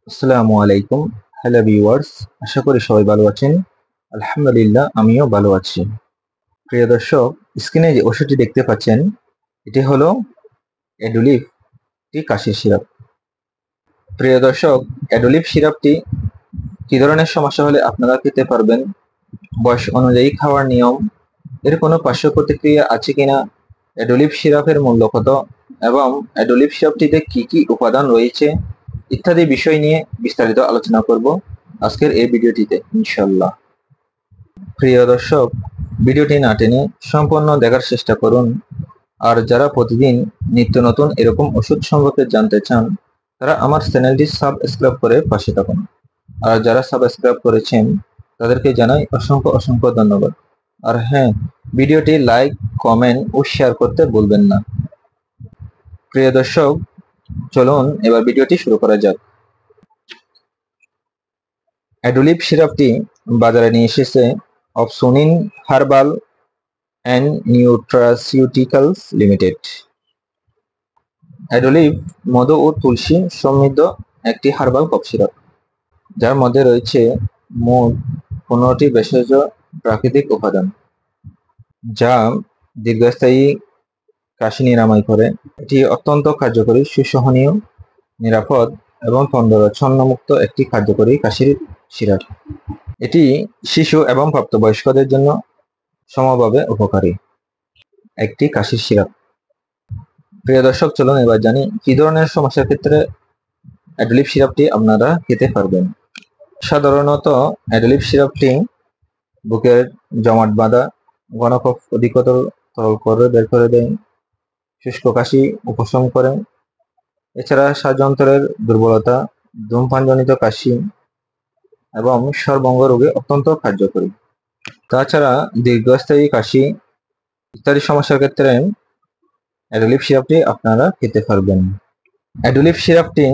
আসসালামু আলাইকুম। Hello viewers, আশা করি সবাই ভালো আছেন। আলহামদুলিল্লাহ, আমিও ভালো আছি। প্রিয় দর্শক, স্ক্রিনে যে ওষুধটি দেখতে পাচ্ছেন, এটি হলো অ্যাডুলিভ টি কাশির সিরাপ। প্রিয় দর্শক, অ্যাডুলিভ সিরাপটি কি ধরনের সমস্যা হলে আপনারা খেতে পারবেন, বয়স অনুযায়ী খাওয়ার নিয়ম, এর কোনো পার্শ্ব প্রতিক্রিয়া আছে কিনা, অ্যাডুলিভ সিরাপের মূল্য কত এবং অ্যাডুলিভ সিরাপটিতে কি কি উপাদান রয়েছে ইত্যাদি বিষয় নিয়ে বিস্তারিত আলোচনা করব আজকের এই ভিডিওটিতে ইনশাল্লাহ। প্রিয় দর্শক, ভিডিওটি না টেনে সম্পূর্ণ দেখার চেষ্টা করুন। আর যারা প্রতিদিন নিত্য নতুন এরকম ওষুধ সম্পর্কে জানতে চান, তারা আমার চ্যানেলটি সাবস্ক্রাইব করে পাশে থাকুন। আর যারা সাবস্ক্রাইব করেছেন, তাদেরকে জানাই অসংখ্য অসংখ্য ধন্যবাদ। আর হ্যাঁ, ভিডিওটি লাইক, কমেন্ট ও শেয়ার করতে ভুলবেন না। প্রিয় দর্শক, চলুন এবার ভিডিওটি শুরু করা যাক। অ্যাডুলিভ সিরাপটি বাজারে নিয়ে এসেছে Opsonin herbal and nutraceuticals limited. Adulive মধু ও তুলসী সমৃদ্ধ একটি হার্বাল কফ সিরাপ, যার মধ্যে রয়েছে মোট 15টি ভেষজ প্রাকৃতিক উপাদান, যা দীর্ঘস্থায়ী কাশি নিরাময় করে। এটি অত্যন্ত কার্যকরী, সুসহনীয়, নিরাপদ এবং ছন্নমুক্ত একটি কার্যকরী কাশির সিরাপ। এটি শিশু এবং প্রাপ্তবয়স্কদের জন্য সমভাবে উপকারী একটি কাশির সিরাপ। প্রিয় দর্শক, চলুন এবার জানি কি ধরনের সমস্যার ক্ষেত্রে অ্যাডুলিভ সিরাপটি আপনারা খেতে পারবেন। সাধারণত অ্যাডুলিভ সিরাপটি বুকের জমাট বাঁধা, ঘন কফ অধিকতর তরল করে বের করে দেয়, শুষ্ক কাশি উপশম করে। এছাড়া শ্বাসযন্ত্রের দুর্বলতা, ধূমপানজনিত কাশি এবং স্বরভঙ্গ রোগে অত্যন্ত কার্যকরী। তাছাড়া দীর্ঘস্থায়ী কাশি ইত্যাদি সমস্যার ক্ষেত্রে অ্যাডুলিভ সিরাপটি আপনারা খেতে পারবেন। অ্যাডুলিভ সিরাপটি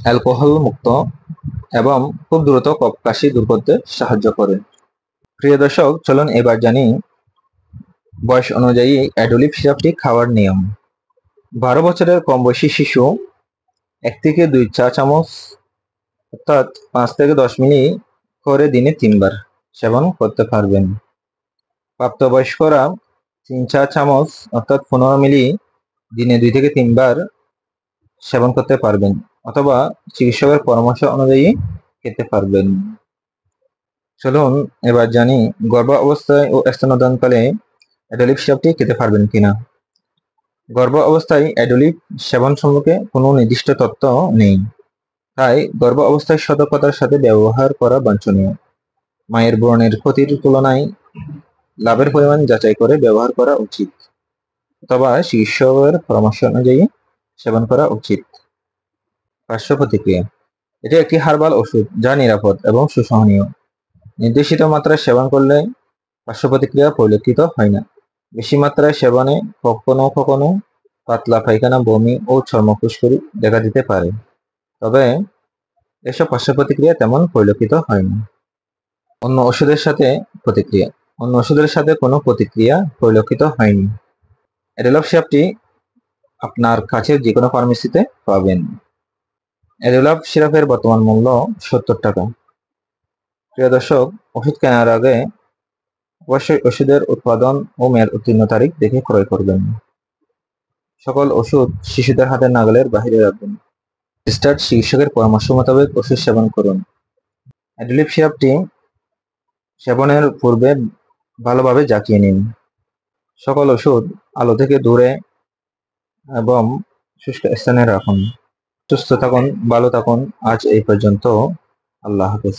অ্যালকোহল মুক্ত এবং খুব দ্রুত কফ কাশি দূর করতে সাহায্য করে। প্রিয় দর্শক, চলুন এবার জানি বয়স অনুযায়ী অ্যাডুলিভ সিরাপটি খাওয়ার নিয়ম। 12 বছরের কম বয়সী শিশু 1 থেকে 2 চা চামচ অর্থাৎ 5 থেকে 10 মিলি করে দিনে 3 বার সেবন করতে পারবেন। প্রাপ্তবয়স্করা 3 চা চামচ অর্থাৎ 15 মিলি দিনে 2 থেকে 3 বার সেবন করতে পারবেন, অথবা চিকিৎসকের পরামর্শ অনুযায়ী খেতে পারবেন। চলুন এবার জানি গর্ভ অবস্থায় ও স্তন্যদানকালে অ্যাডুলিভ সিরাপটি খেতে পারবেন কিনা। গর্ভ অবস্থায় অ্যাডুলিভ সেবন সম্পর্কে কোনো নির্দিষ্ট তথ্য নেই, তাই গর্ভ অবস্থায় সতর্কতার সাথে ব্যবহার করা বাঞ্ছনীয়। মায়ের ব্রণের ক্ষতির তুলনায় লাভের পরিমাণ যাচাই করে ব্যবহার করা উচিত, অথবা চিকিৎসকের পরামর্শ অনুযায়ী সেবন করা উচিত। পার্শ্ব প্রতিক্রিয়া: এটি একটি হার্বাল ওষুধ যা নিরাপদ এবং সুসহনীয়। নির্দেশিত মাত্রায় সেবন করলে পার্শ্ব প্রতিক্রিয়া পরিলক্ষিত হয় না। বেশি মাত্রায় সেবনে কখনো কখনো পাতলা পায়খানা, বমি ও চর্ম ফুসকুড়ি দেখা দিতে পারে, তবে এসব পার্শ্ব প্রতিক্রিয়া তেমন পরিলক্ষিত হয় না। অন্য ওষুধের সাথে প্রতিক্রিয়া: অন্য ওষুধের সাথে কোনো প্রতিক্রিয়া পরিলক্ষিত হয়নি। অ্যাডুলিভ সিরাপটি আপনার কাছের যে কোনো ফার্মেসিতে পাবেন। অ্যাডুলিভ সিরাপের বর্তমান মূল্য 70 টাকা। প্রিয় দর্শক, ওষুধ কেনার আগে অবশ্যই ওষুধের উৎপাদন ও মেয়াদ উত্তীর্ণ তারিখ দেখে ক্রয় করবেন। সকল ওষুধ শিশুদের হাতের নাগালের বাইরে রাখবেন। রেজিস্টার্ড চিকিৎসকের পরামর্শ মোতাবেক ওষুধ সেবন করুন। অ্যাডুলিভ সিরাপটি সেবনের পূর্বে ভালোভাবে জাকিয়ে নিন। সকল ওষুধ আলো থেকে দূরে এবং শুষ্ক স্থানে রাখুন। সুস্থ থাকুন, ভালো থাকুন। আজ এই পর্যন্ত। আল্লাহ হাফেজ।